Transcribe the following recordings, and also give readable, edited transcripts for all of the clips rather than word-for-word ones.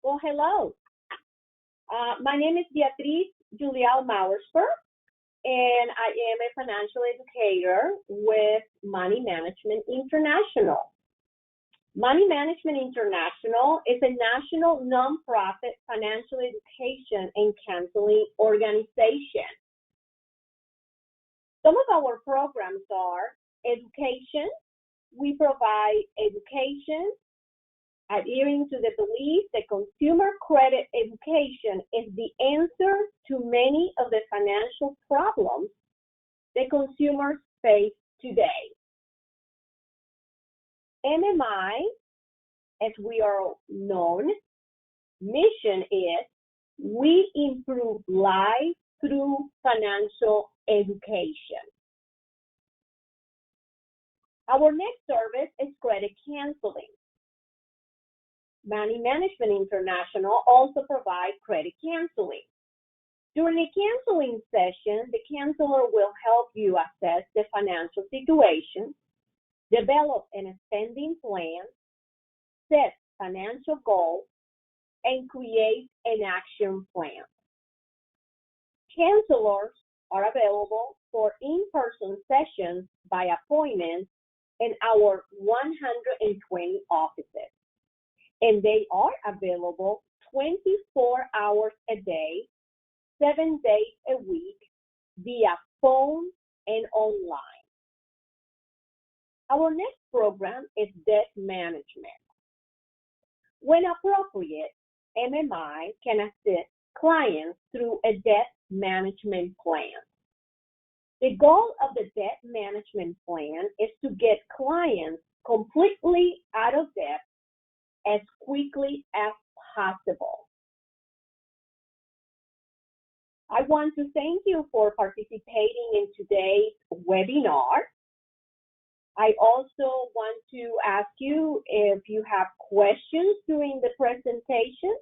Well, hello. My name is Beatriz Mauersberg, and I am a financial educator with Money Management International. Money Management International is a national nonprofit financial education and counseling organization. Some of our programs are education. We provide education adhering to the belief that consumer credit education is the answer to many of the financial problems that consumers face today. MMI, as we are known, mission is we improve lives through financial education. Our next service is credit counseling. Money Management International also provides credit counseling. During a counseling session, the counselor will help you assess the financial situation, develop an spending plan, set financial goals, and create an action plan. Counselors are available for in-person sessions by appointment in our 120 offices, and they are available 24 hours a day, 7 days a week, via phone and online. Our next program is debt management. When appropriate, MMI can assist clients through a debt management plan. The goal of the debt management plan is to get clients completely out of debt as quickly as possible. I want to thank you for participating in today's webinar. I also want to ask you if you have questions during the presentation.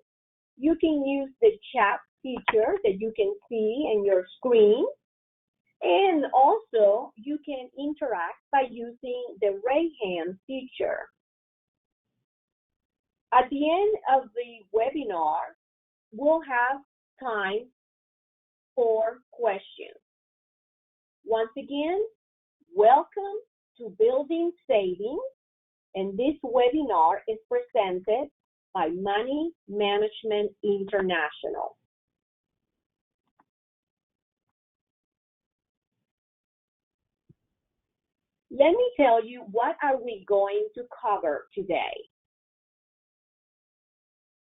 You can use the chat feature that you can see in your screen. And also, you can interact by using the raise hand feature. At the end of the webinar, we'll have time for questions. Once again, welcome to Building Savings, and this webinar is presented by Money Management International. Let me tell you what are we going to cover today.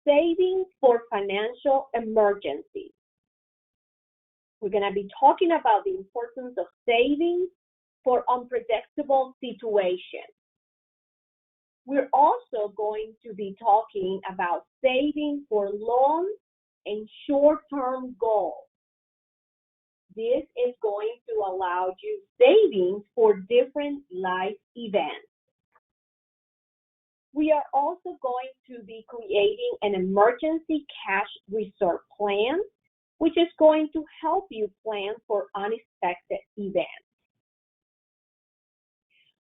Savings for financial emergencies. We're going to be talking about the importance of savings for unpredictable situations. We're also going to be talking about saving for long and short-term goals. This is going to allow you savings for different life events. We are also going to be creating an emergency cash reserve plan, which is going to help you plan for unexpected events.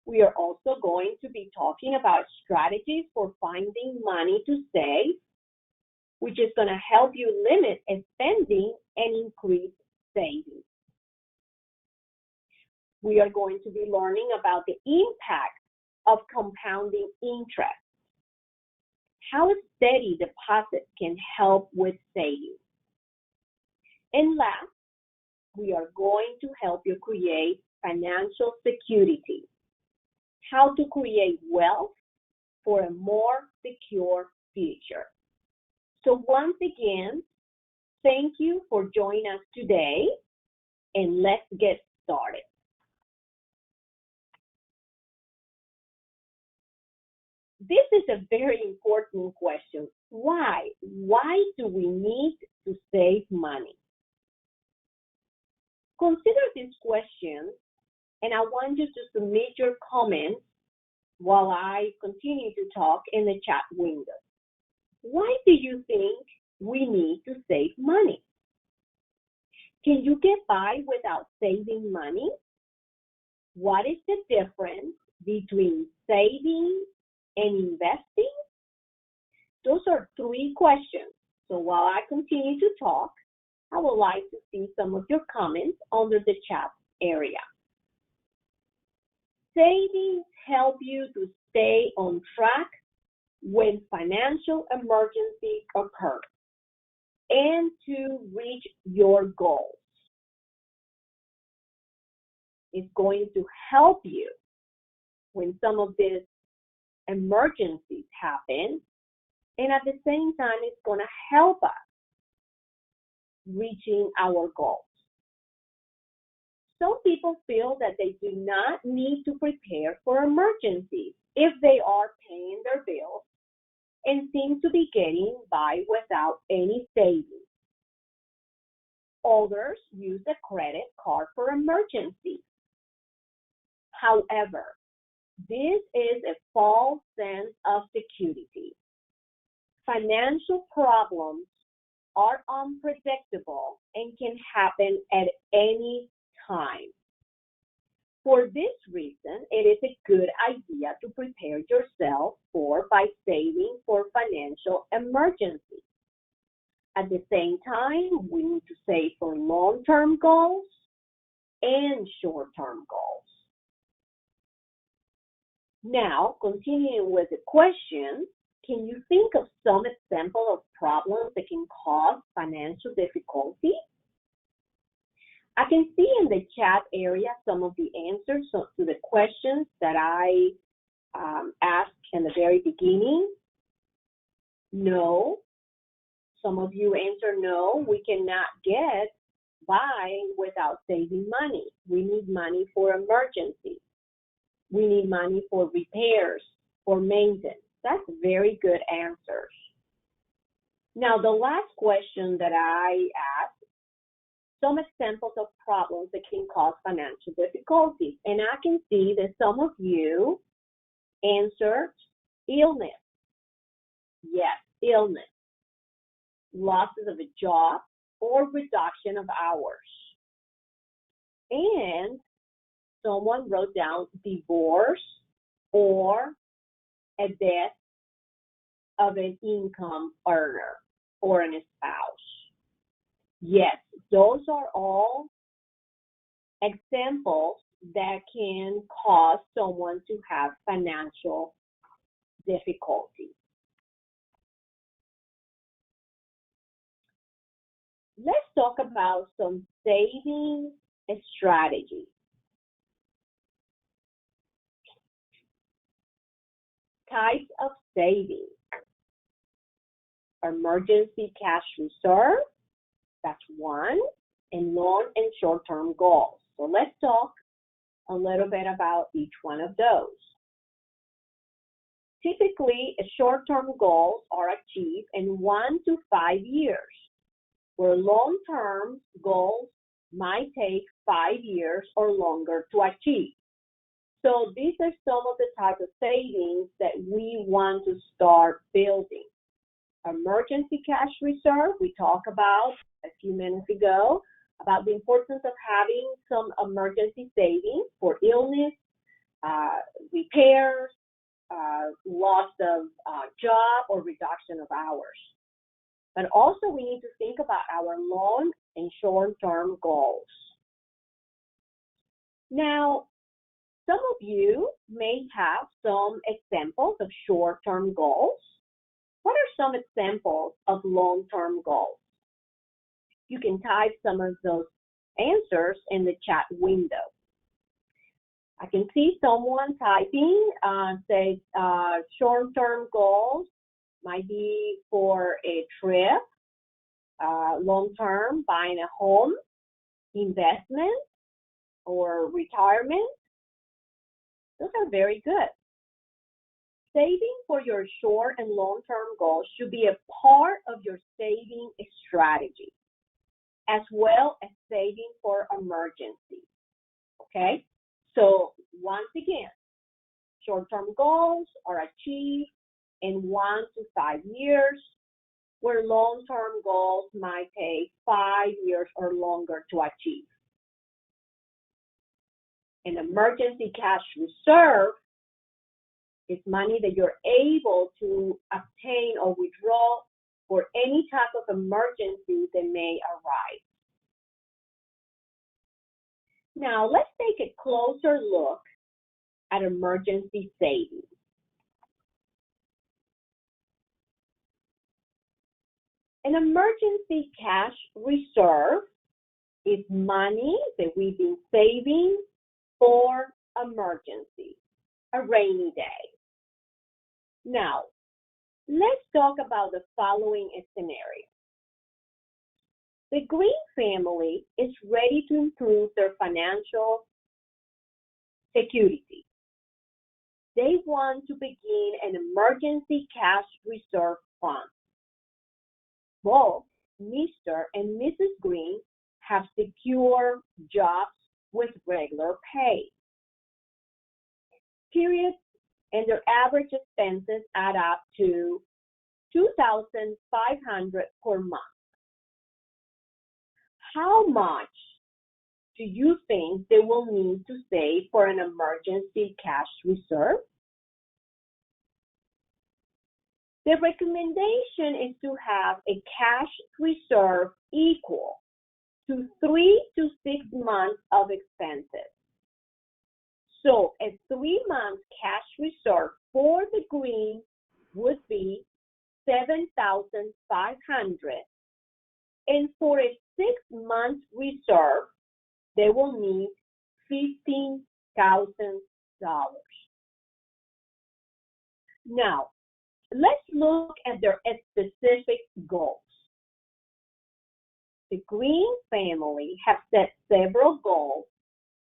We are also going to be talking about strategies for finding money to save, which is going to help you limit spending and increase savings. We are going to be learning about the impact of compounding interest, how a steady deposit can help with savings. And last, we are going to help you create financial security, how to create wealth for a more secure future. So once again, thank you for joining us today, and let's get started. This is a very important question. Why? Why do we need to save money? Consider this question, and I want you to submit your comments while I continue to talk in the chat window. Why do you think we need to save money? Can you get by without saving money? What is the difference between saving and investing? Those are 3 questions. So while I continue to talk, I would like to see some of your comments under the chat area. Savings help you to stay on track when financial emergencies occur and to reach your goals. It's going to help you when some of these emergencies happen, and at the same time, it's going to help us reaching our goals. Some people feel that they do not need to prepare for emergencies if they are paying their bills and seem to be getting by without any savings. Others use a credit card for emergencies. However, this is a false sense of security. Financial problems are unpredictable and can happen at any time. For this reason, it is a good idea to prepare yourself by saving for financial emergencies. At the same time, we need to save for long-term goals and short-term goals. Now, continuing with the question, can you think of some example of problems that can cause financial difficulty? I can see in the chat area some of the answers to the questions that I asked in the very beginning. No. Some of you answer no, we cannot get by without saving money. We need money for emergencies. We need money for repairs, for maintenance. That's very good answers. Now, the last question that I asked, some examples of problems that can cause financial difficulties. And I can see that some of you answered illness. Yes, illness. Losses of a job or reduction of hours. And someone wrote down divorce or a death of an income earner or a spouse. Yes, those are all examples that can cause someone to have financial difficulties. Let's talk about some saving strategies. Types of savings. Emergency cash reserve, that's one, and long and short-term goals. So let's talk a little bit about each one of those. Typically, short-term goals are achieved in 1 to 5 years, where long-term goals might take 5 years or longer to achieve. So these are some of the types of savings that we want to start building. Emergency cash reserve, we talked about a few minutes ago, about the importance of having some emergency savings for illness, repairs, loss of job, or reduction of hours. But also we need to think about our long and short-term goals. Now, some of you may have some examples of short-term goals. What are some examples of long-term goals? You can type some of those answers in the chat window. I can see someone typing, say short-term goals might be for a trip, long-term, buying a home, investment, or retirement. Those are very good. Saving for your short and long-term goals should be a part of your saving strategy, as well as saving for emergencies. Okay? So once again, short-term goals are achieved in 1 to 5 years, where long-term goals might take 5 years or longer to achieve. An emergency cash reserve It's money that you're able to obtain or withdraw for any type of emergency that may arise. Now, let's take a closer look at emergency savings. An emergency cash reserve is money that we've been saving for emergency, a rainy day. Now, let's talk about the following scenario. The Green family is ready to improve their financial security. They want to begin an emergency cash reserve fund. Both Mr. and Mrs. Green have secure jobs with regular pay. Period, and their average expenses add up to $2,500 per month. How much do you think they will need to save for an emergency cash reserve? The recommendation is to have a cash reserve equal to 3 to 6 months of expenses. So a 3-month cash reserve for the Green would be $7,500, and for a 6-month reserve, they will need $15,000. Now, let's look at their specific goals. The Green family have set several goals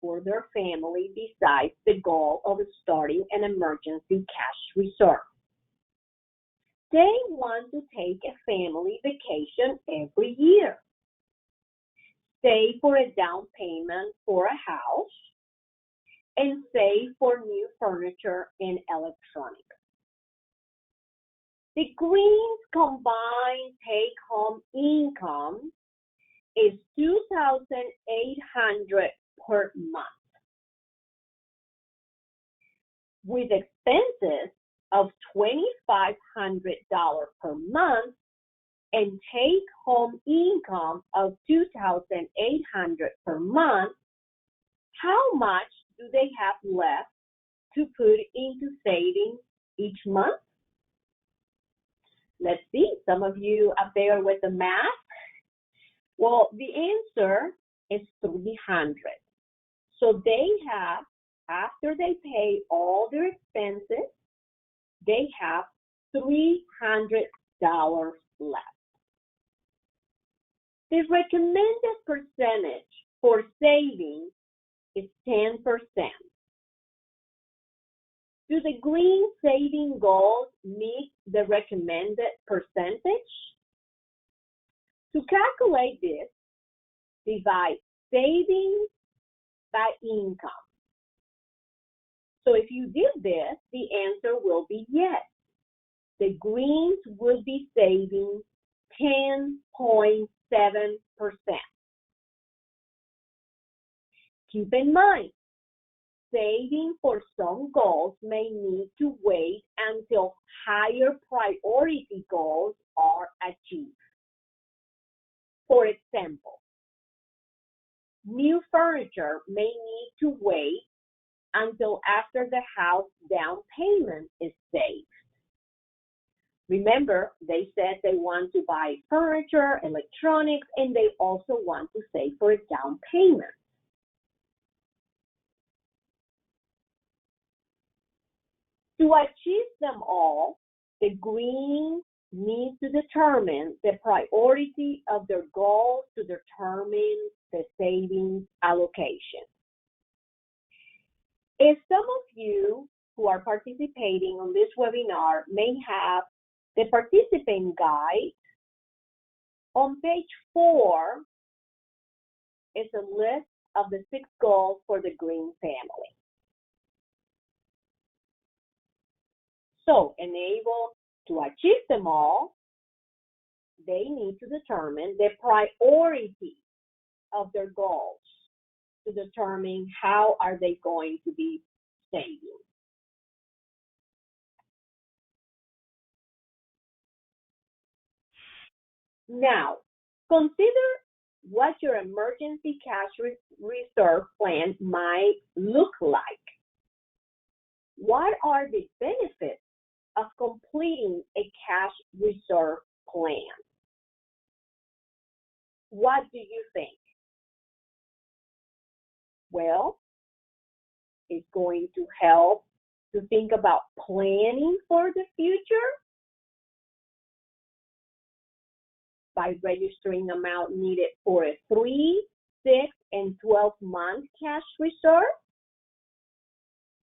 for their family besides the goal of starting an emergency cash reserve. They want to take a family vacation every year, save for a down payment for a house, and save for new furniture and electronics. The Greens' combined take-home income is $2,800 per month, with expenses of $2,500 per month and take-home income of $2,800 per month. How much do they have left to put into savings each month? Let's see, some of you up there with the math. Well, the answer is 300. So they have, after they pay all their expenses, they have $300 left. The recommended percentage for savings is 10%. Do the Green saving goals meet the recommended percentage? To calculate this, divide savings by income. So if you did this, the answer will be yes. The Greens would be saving 10.7%. Keep in mind, saving for some goals may need to wait until higher priority goals are achieved. For example, new furniture may need to wait until after the house down payment is saved. Remember, they said they want to buy furniture, electronics, and they also want to save for a down payment. To achieve them all, the Greens need to determine the priority of their goals to determine the savings allocation. If some of you who are participating on this webinar may have the participant guide, on page 4 is a list of the 6 goals for the Green family. So, enable to achieve them all, they need to determine the priority of their goals to determine how are they going to be saving. Now, consider what your emergency cash reserve plan might look like. What are the benefits of completing a cash reserve plan? What do you think? Well, it's going to help to think about planning for the future by registering amount needed for a 3, 6, and 12-month cash reserve.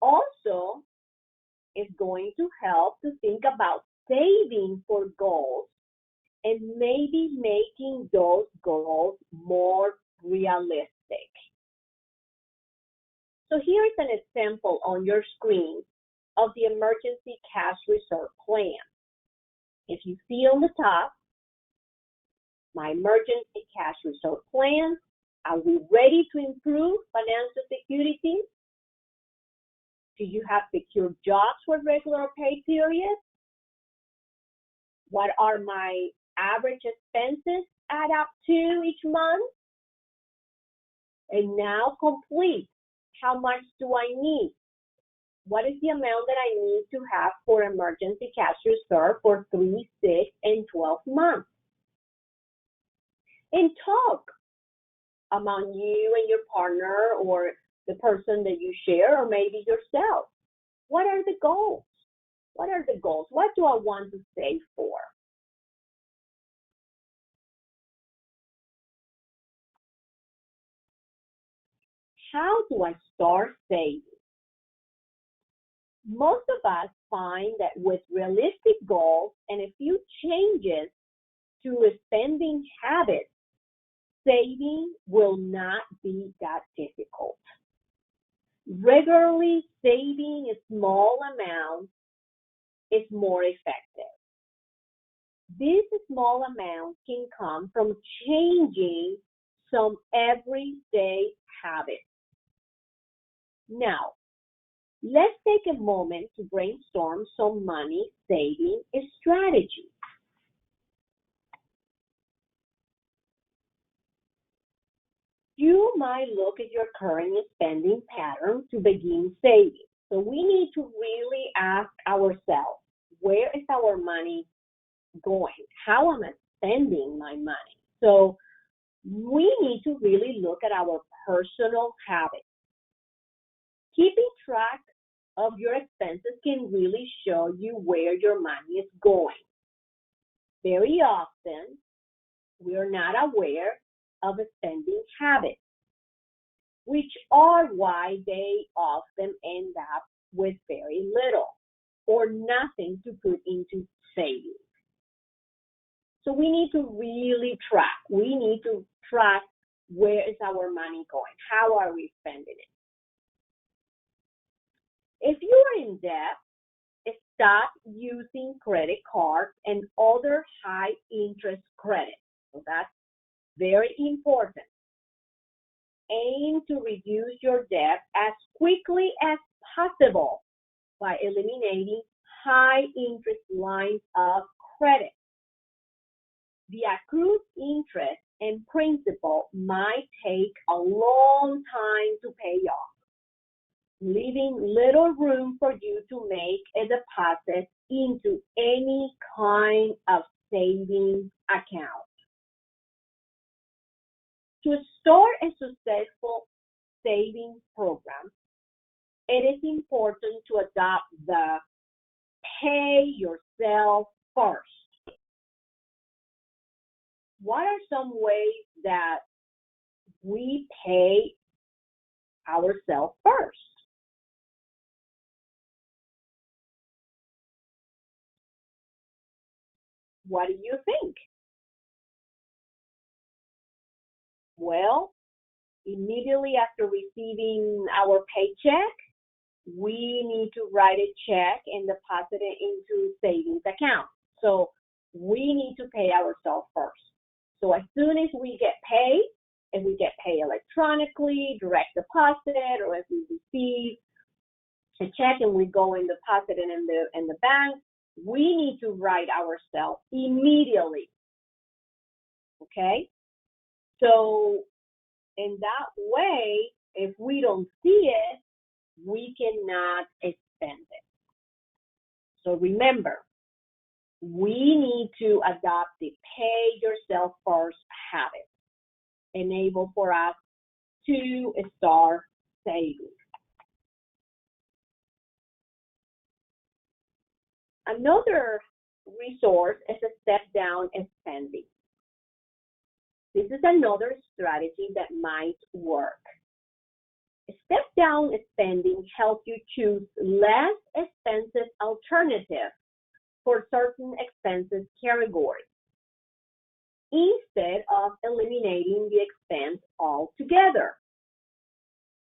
Also, it's going to help to think about saving for goals and maybe making those goals more realistic. So here's an example on your screen of the emergency cash reserve plan. If you see on the top, my emergency cash reserve plan, are we ready to improve financial security? Do you have secure jobs with regular pay periods? What are my average expenses add up to each month? And now complete. How much do I need? What is the amount that I need to have for emergency cash reserve for 3, 6, and 12 months? And talk among you and your partner or the person that you share, or maybe yourself. What are the goals? What are the goals? What do I want to save for? How do I start saving? Most of us find that with realistic goals and a few changes to spending habits, saving will not be that difficult. Regularly saving a small amount is more effective. This small amount can come from changing some everyday habits. Now, let's take a moment to brainstorm some money saving strategies. You might look at your current spending pattern to begin saving. So we need to really ask ourselves, where is our money going? How am I spending my money? So we need to really look at our personal habits. Keeping track of your expenses can really show you where your money is going. Very often, we are not aware of spending habits, which are why they often end up with very little or nothing to put into savings. So we need to really track. We need to track, where is our money going? How are we spending it? If you are in debt, stop using credit cards and other high interest credit. So that's very important. Aim to reduce your debt as quickly as possible by eliminating high interest lines of credit. The accrued interest and principal might take a long time to pay off, leaving little room for you to make a deposit into any kind of savings account. To start a successful savings program, it is important to adopt the pay yourself first. What are some ways that we pay ourselves first? What do you think? Well, immediately after receiving our paycheck, we need to write a check and deposit it into savings account. So we need to pay ourselves first. So as soon as we get paid, if we get paid electronically, direct deposit, or if we receive a check and we go and deposit it in the bank, we need to write ourselves immediately okay? So in that way, if we don't see it, we cannot spend it. So remember, we need to adopt the pay yourself first habit, enable for us to start saving. Another resource is a step down spending. This is another strategy that might work. Step down spending helps you choose less expensive alternatives for certain expenses categories instead of eliminating the expense altogether.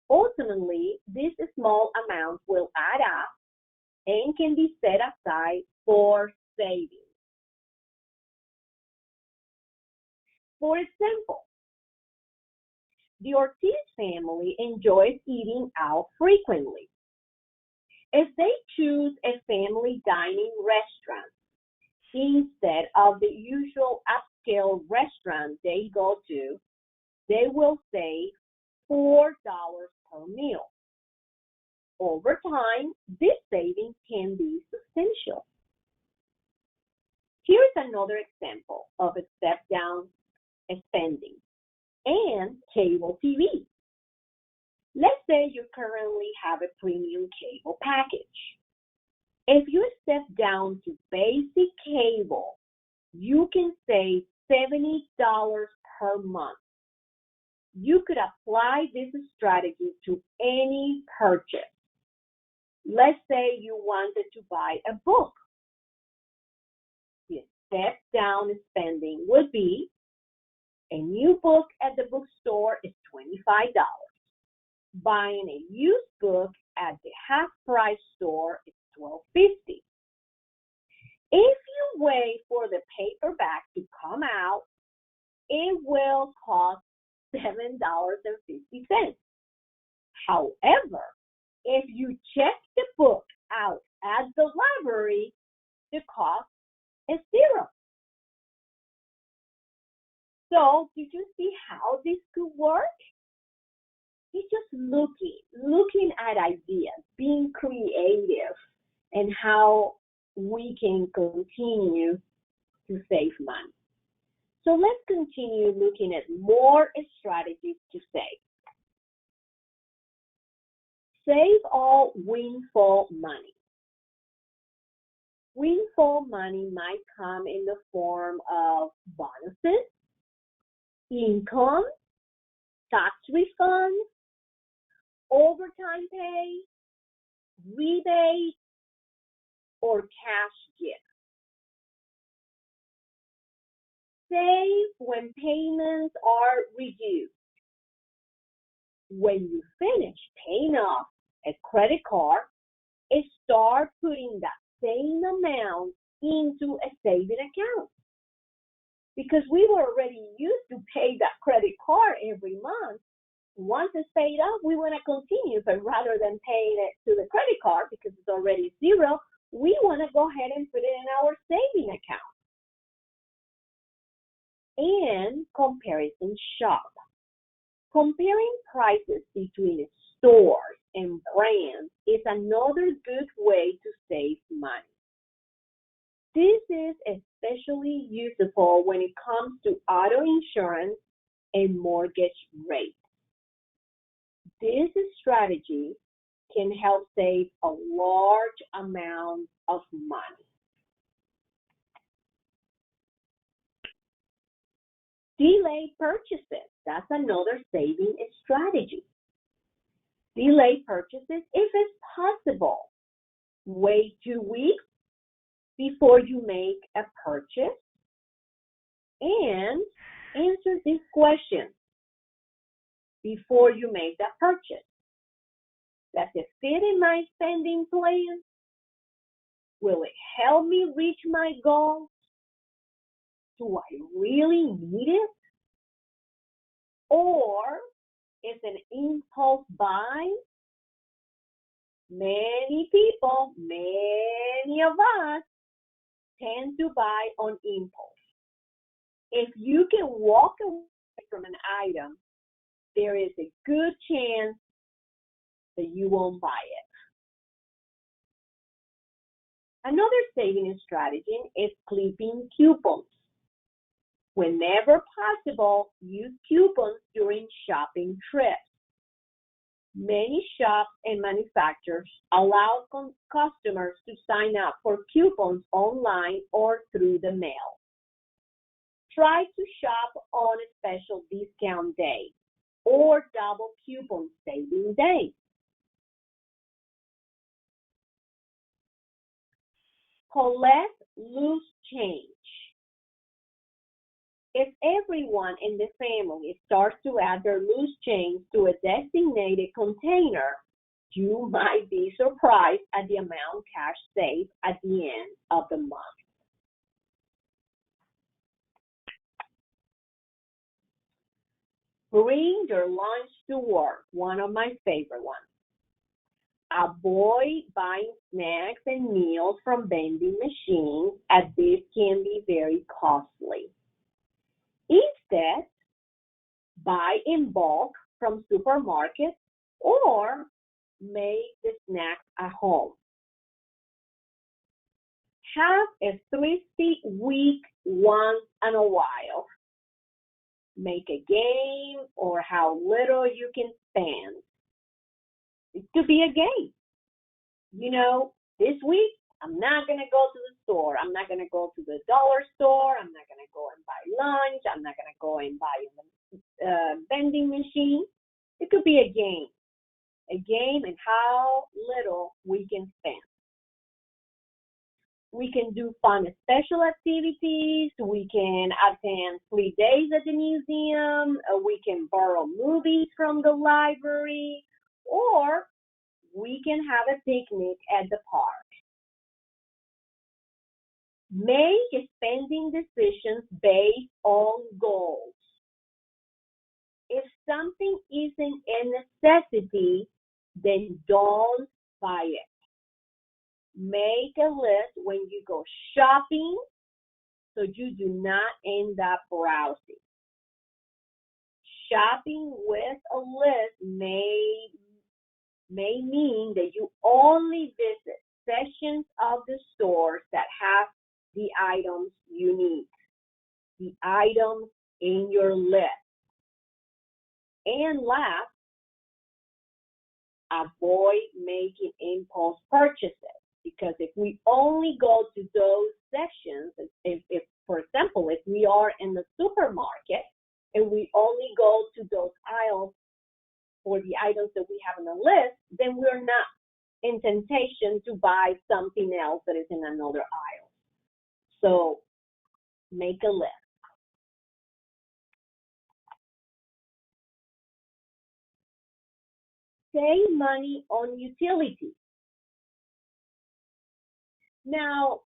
Ultimately, these small amounts will add up and can be set aside for savings. For example, the Ortiz family enjoys eating out frequently. If they choose a family dining restaurant instead of the usual upscale restaurant they go to, they will save $4 per meal. Over time, this savings can be substantial. Here's another example of a step down spending and cable TV. Let's say you currently have a premium cable package. If you step down to basic cable, you can save $70 per month. You could apply this strategy to any purchase. Let's say you wanted to buy a book. The step down spending would be a new book at the bookstore is $25. Buying a used book at the half price store is $12.50. If you wait for the paperback to come out, it will cost $7.50. However, if you check the book out at the library, the cost is $0. So, did you see how this could work? It's just looking at ideas, being creative, and how we can continue to save money. So let's continue looking at more strategies to save. Save all windfall money. Windfall money might come in the form of bonuses, income, tax refunds, overtime pay, rebates, or cash gifts. Save when payments are reduced. When you finish paying off a credit card, start putting that same amount into a saving account. Because we were already used to pay that credit card every month. Once it's paid off, we want to continue, but rather than paying it to the credit card because it's already $0, we want to go ahead and put it in our saving account. And comparison shop. Comparing prices between stores and brands is another good way to save money. This is especially useful when it comes to auto insurance and mortgage rates. This strategy can help save a large amount of money. Delay purchases. That's another saving strategy. Delay purchases if it's possible. Wait 2 weeks before you make a purchase and answer this question before you make that purchase. Does it fit in my spending plan? Will it help me reach my goals? Do I really need it? Or is an impulse buy? Many people, many of us tend to buy on impulse. If you can walk away from an item, there is a good chance that you won't buy it. Another saving strategy is clipping coupons. Whenever possible, use coupons during shopping trips. Many shops and manufacturers allow customers to sign up for coupons online or through the mail. Try to shop on a special discount day or double coupon saving days. Collect loose change. If everyone in the family starts to add their loose change to a designated container, you might be surprised at the amount cash saved at the end of the month. Bring your lunch to work, one of my favorite ones. Avoid buying snacks and meals from vending machines, as this can be very costly. Instead, buy in bulk from supermarkets or make the snacks at home. Have a thrifty week once in a while. Make a game or how little you can spend. It could be a game. You know, this week, I'm not going to go to the store. I'm not going to go to the dollar store. I'm not going to go and buy lunch. I'm not going to go and buy a vending machine. It could be a game and how little we can spend. We can do fun special activities. We can attend 3 days at the museum. We can borrow movies from the library, or we can have a picnic at the park. Make spending decisions based on goals. If something isn't a necessity, then don't buy it. Make a list when you go shopping so you do not end up browsing. Shopping with a list may mean that you only visit sections of the stores that have the items you need, the items in your list. And last, avoid making impulse purchases, because if we only go to those sections, if for example, if we are in the supermarket and we only go to those aisles for the items that we have on the list, then we're not in temptation to buy something else that is in another aisle. So make a list. Save money on utilities. Now,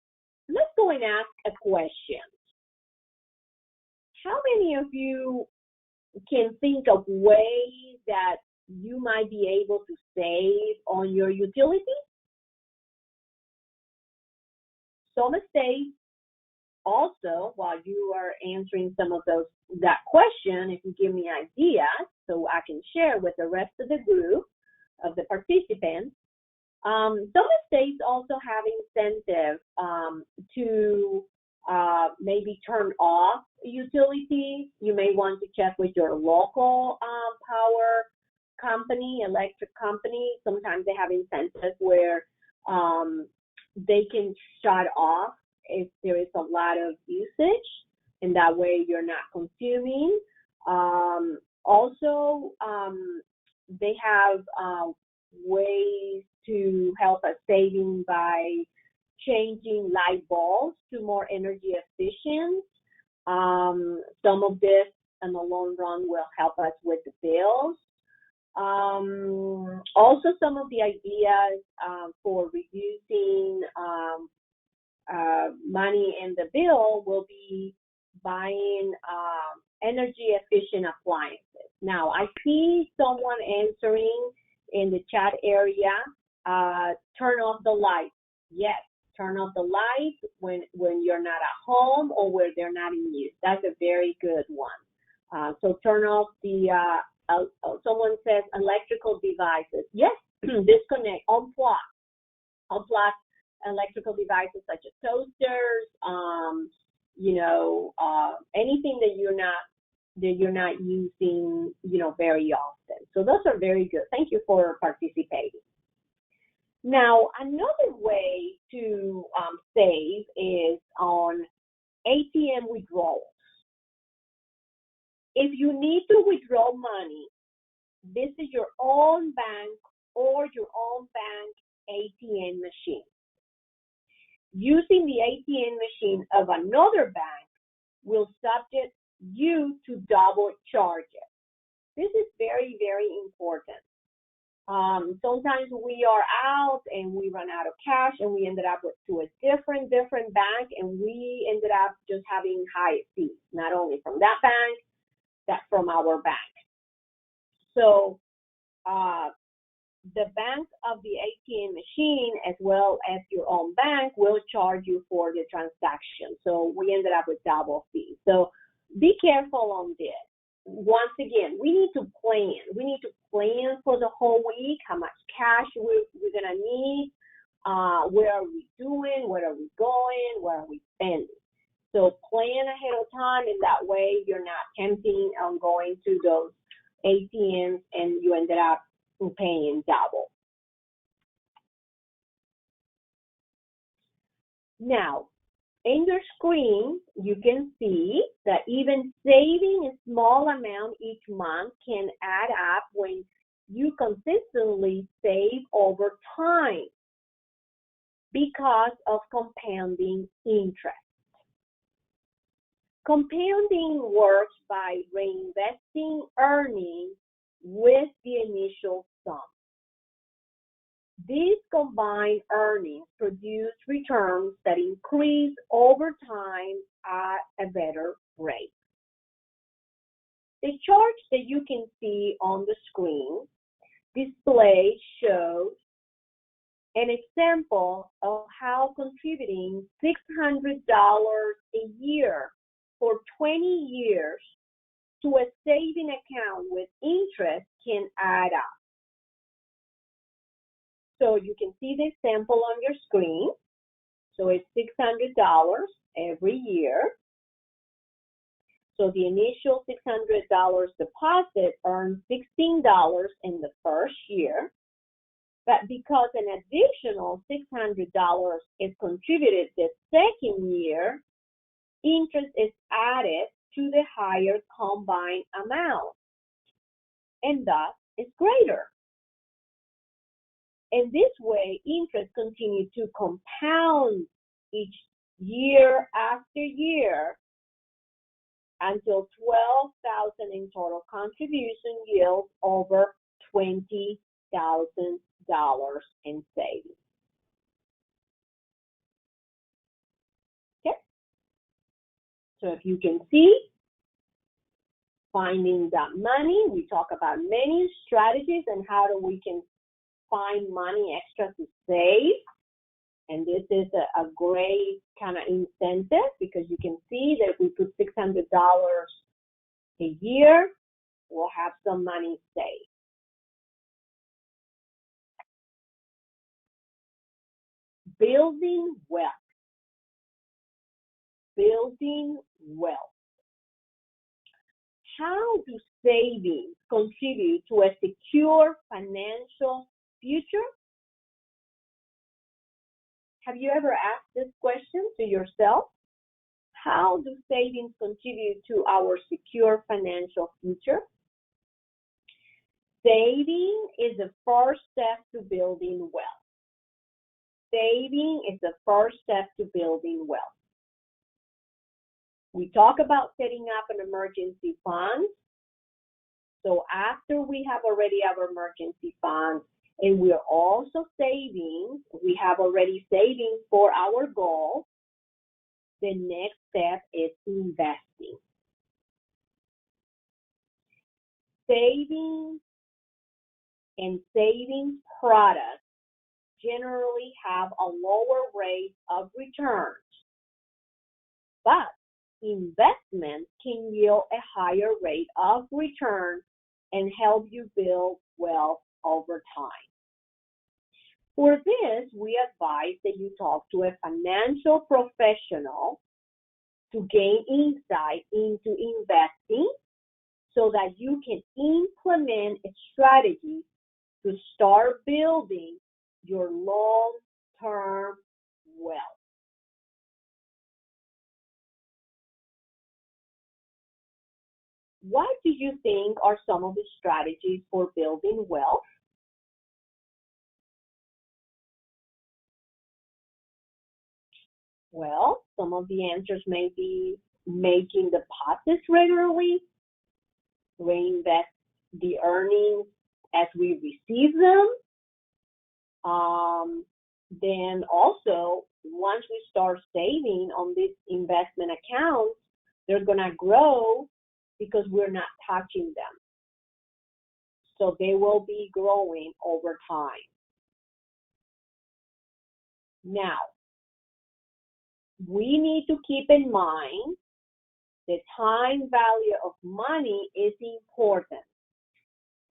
let's go and ask a question. How many of you can think of ways that you might be able to save on your utilities? Some states also, while you are answering some of that question, if you give me ideas so I can share with the rest of the group of the participants, some states also have incentives to maybe turn off utilities. You may want to check with your local power company, electric company. Sometimes they have incentives where they can shut off if there is a lot of usage, and that way you're not consuming. Also, they have ways to help us saving by changing light bulbs to more energy efficient. Some of this in the long run will help us with the bills. Also, some of the ideas for reducing money in the bill will be buying energy efficient appliances. Now, I see someone answering in the chat area, turn off the lights. Yes, turn off the lights when you're not at home or where they're not in use. That's a very good one. So turn off the, someone says electrical devices. Yes, disconnect, unplug electrical devices such as toasters, anything that you're not using, very often. So those are very good. Thank you for participating. Now, another way to save is on ATM withdrawals. If you need to withdraw money, visit your own bank or your own bank ATM machine. Using the ATM machine of another bank will subject you to double charges. This is very, very important. Sometimes we are out and we run out of cash and we ended up to a different bank, and we ended up just having high fees, not only from that bank, that from our bank. So the bank of the ATM machine as well as your own bank will charge you for the transaction. So we ended up with double fees. So be careful on this. Once again, we need to plan. We need to plan for the whole week, how much cash we're going to need, where are we doing, where are we going, where are we spending. So plan ahead of time, and that way you're not tempting on going to those ATMs and you ended up paying double. Now, in your screen, you can see that even saving a small amount each month can add up when you consistently save over time because of compounding interest. Compounding works by reinvesting earnings with the initial sum. These combined earnings produce returns that increase over time at a better rate. The chart that you can see on the screen shows an example of how contributing $600 a year for 20 years to a saving account with interest can add up. So you can see the example on your screen. So it's $600 every year. So the initial $600 deposit earns $16 in the first year. But because an additional $600 is contributed the second year, interest is added to the higher combined amount, and thus is greater. In this way, interest continues to compound each year after year until $12,000 in total contribution yields over $20,000 in savings. Okay? So if you can see, finding that money, we talk about many strategies and how we can find money extra to save. And this is a great kind of incentive because you can see that if we put $600 a year, we'll have some money saved. Building wealth. Building wealth. How do savings contribute to a secure financial future? Have you ever asked this question to yourself? How do savings contribute to our secure financial future? Saving is the first step to building wealth. Saving is the first step to building wealth. We talk about setting up an emergency fund. So after we have already our emergency fund and we're also saving, we have already savings for our goal, the next step is investing. Savings and savings products generally have a lower rate of returns, but investment can yield a higher rate of return and help you build wealth over time. For this, we advise that you talk to a financial professional to gain insight into investing so that you can implement a strategy to start building your long-term wealth. What do you think are some of the strategies for building wealth? Well, some of the answers may be making deposits regularly, reinvest the earnings as we receive them. Then also, once we start saving on these investment accounts, they're going to grow because we're not touching them. So they will be growing over time. Now, we need to keep in mind the time value of money is important.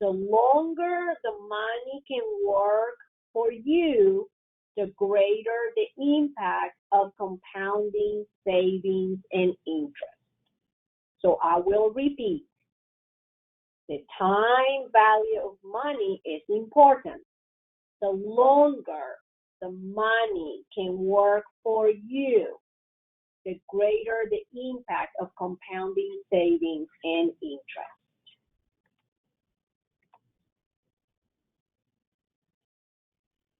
The longer the money can work for you, the greater the impact of compounding savings and interest. So I will repeat. The time value of money is important. The longer the money can work for you, the greater the impact of compounding savings and interest.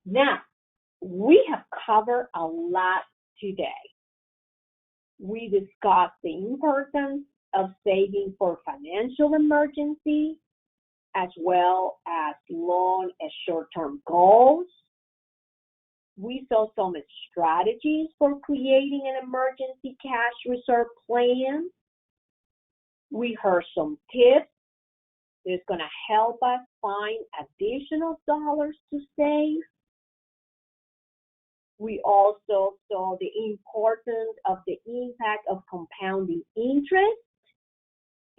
Now, we have covered a lot today. We discussed the importance of saving for financial emergencies, as well as long and short-term goals. We saw some strategies for creating an emergency cash reserve plan. We heard some tips that's going to help us find additional dollars to save. We also saw the importance of the impact of compounding interest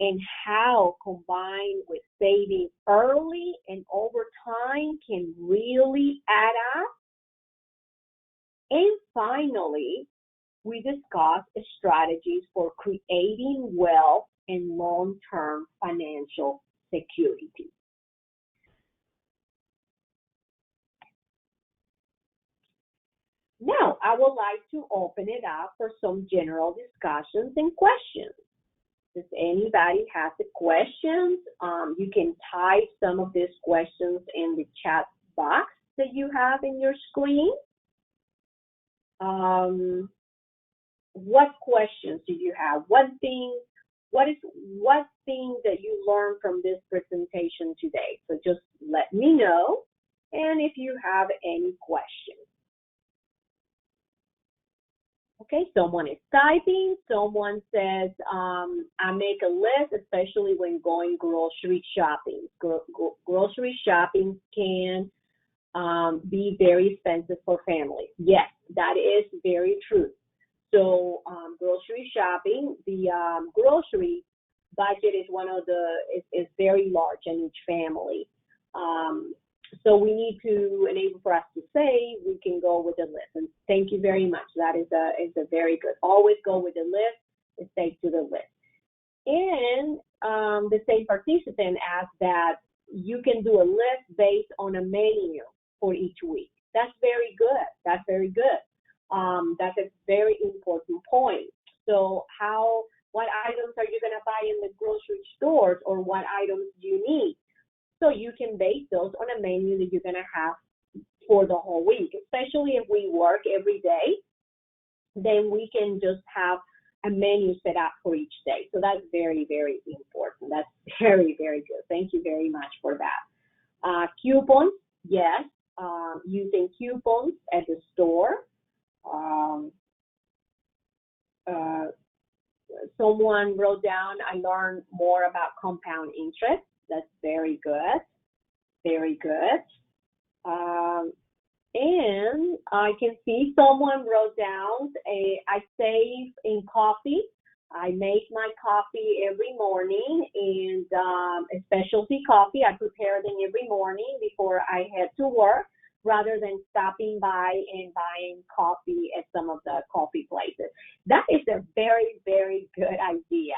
and how combined with saving early and over time can really add up. And finally, we discussed strategies for creating wealth and long-term financial security. Now, I would like to open it up for some general discussions and questions. If anybody has a questions, you can type some of these questions in the chat box that you have in your screen. What questions do you have? What thing that you learned from this presentation today? So just let me know, and if you have any questions. Okay, someone is typing. Someone says, I make a list, especially when going grocery shopping. Grocery shopping can be very expensive for families. Yes, that is very true. So grocery shopping, the grocery budget is very large in each family. So we need to enable for us to save. We can go with a list. And thank you very much. That is a very good. Always go with the list and stick to the list. And the same participant asked that you can do a list based on a menu for each week. That's very good. That's very good. That's a very important point. So what items are you going to buy in the grocery stores, or what items do you need? So you can base those on a menu that you're going to have for the whole week, especially if we work every day, then we can just have a menu set up for each day. So that's very, very important. That's very, very good. Thank you very much for that. Coupons, yes, using coupons at the store. Someone wrote down, I learned more about compound interest. That's very good. Very good. And I can see someone wrote down, I save in coffee. I make my coffee every morning, and a specialty coffee. I prepare them every morning before I head to work, rather than stopping by and buying coffee at some of the coffee places. That is a very, very good idea.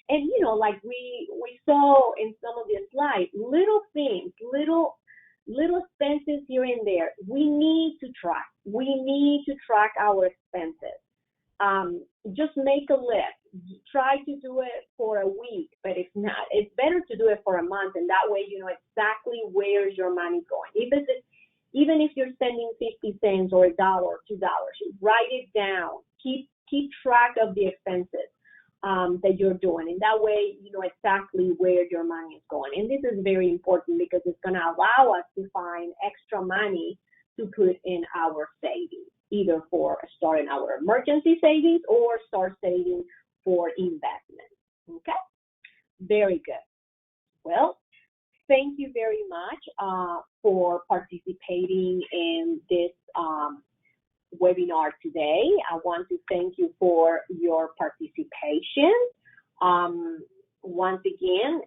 And like we saw in some of the slides, little things, little expenses here and there. We need to track. We need to track our expenses. Just make a list. Try to do it for a week, but if not, it's better to do it for a month, and that way you know exactly where your money's going. Even if you're spending 50 cents or $1, $2, write it down. Keep track of the expenses that you're doing, and that way you know exactly where your money is going. And this is very important because it's going to allow us to find extra money to put in our savings, either for starting our emergency savings or start saving for investment. Okay, very good. Well, thank you very much for participating in this webinar today. I want to thank you for your participation. Once again,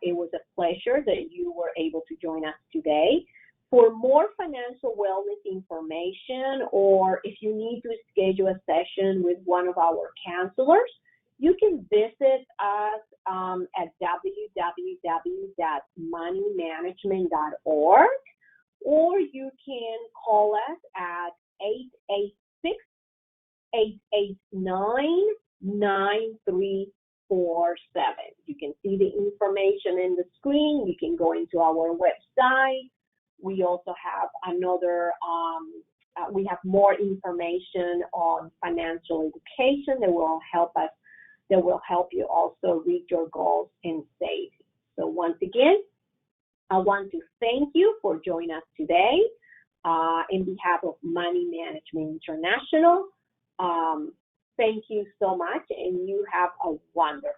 it was a pleasure that you were able to join us today. For more financial wellness information, or if you need to schedule a session with one of our counselors, you can visit us at www.moneymanagement.org, or you can call us at 886-889-9347. You can see the information in the screen. You can go into our website. We also have we have more information on financial education that will help you also reach your goals and save. So once again, I want to thank you for joining us today in behalf of Money Management International. Thank you so much, and you have a wonderful